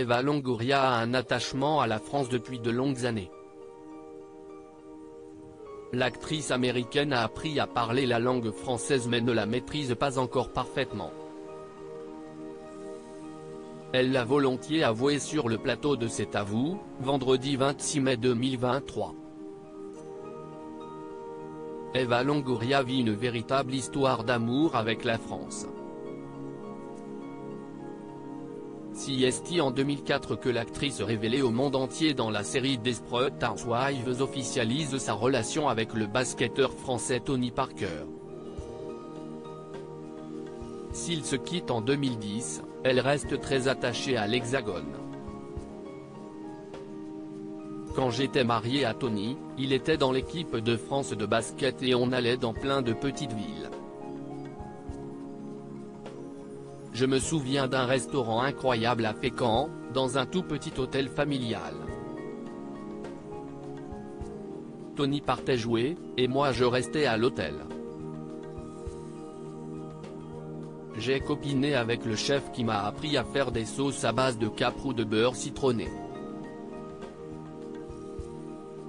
Eva Longoria a un attachement à la France depuis de longues années. L'actrice américaine a appris à parler la langue française mais ne la maîtrise pas encore parfaitement. Elle l'a volontiers avoué sur le plateau de C'est à vous, vendredi 26 mai 2023. Eva Longoria vit une véritable histoire d'amour avec la France. C'est en 2004 que l'actrice révélée au monde entier dans la série Desperate Housewives officialise sa relation avec le basketteur français Tony Parker. S'ils se quittent en 2010, elle reste très attachée à l'Hexagone. Quand j'étais mariée à Tony, il était dans l'équipe de France de basket et on allait dans plein de petites villes. Je me souviens d'un restaurant incroyable à Fécamp, dans un tout petit hôtel familial. Tony partait jouer, et moi je restais à l'hôtel. J'ai copiné avec le chef qui m'a appris à faire des sauces à base de capre ou de beurre citronné.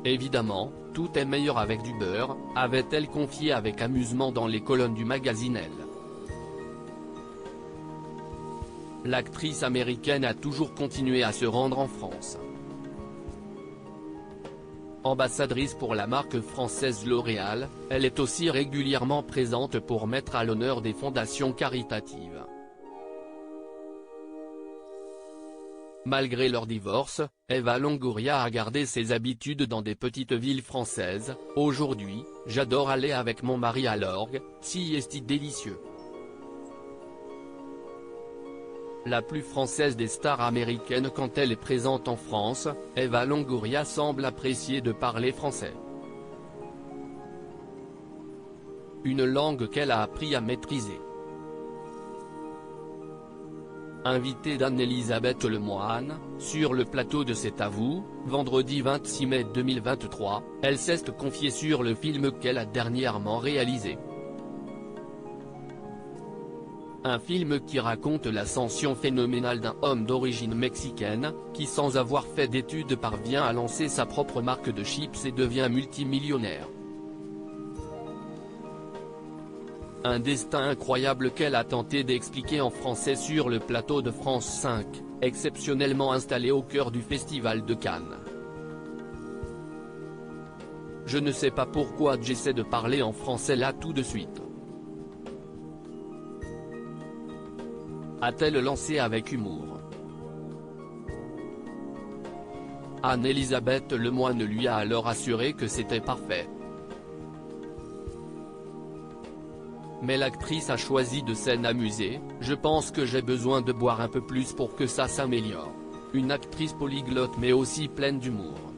Évidemment, tout est meilleur avec du beurre, avait-elle confié avec amusement dans les colonnes du magazine Elle. L'actrice américaine a toujours continué à se rendre en France. Ambassadrice pour la marque française L'Oréal, elle est aussi régulièrement présente pour mettre à l'honneur des fondations caritatives. Malgré leur divorce, Eva Longoria a gardé ses habitudes dans des petites villes françaises. Aujourd'hui, j'adore aller avec mon mari à l'orgue, si est délicieux. La plus française des stars américaines quand elle est présente en France, Eva Longoria semble apprécier de parler français. Une langue qu'elle a appris à maîtriser. Invitée d'Anne-Elisabeth Lemoine, sur le plateau de C'est à vous, vendredi 26 mai 2023, elle s'est confiée sur le film qu'elle a dernièrement réalisé. Un film qui raconte l'ascension phénoménale d'un homme d'origine mexicaine, qui sans avoir fait d'études parvient à lancer sa propre marque de chips et devient multimillionnaire. Un destin incroyable qu'elle a tenté d'expliquer en français sur le plateau de France 5, exceptionnellement installé au cœur du Festival de Cannes. Je ne sais pas pourquoi j'essaie de parler en français là tout de suite. A-t-elle lancé avec humour. Anne-Elisabeth Lemoine lui a alors assuré que c'était parfait. Mais l'actrice a choisi de s'en amuser. Je pense que j'ai besoin de boire un peu plus pour que ça s'améliore. Une actrice polyglotte mais aussi pleine d'humour.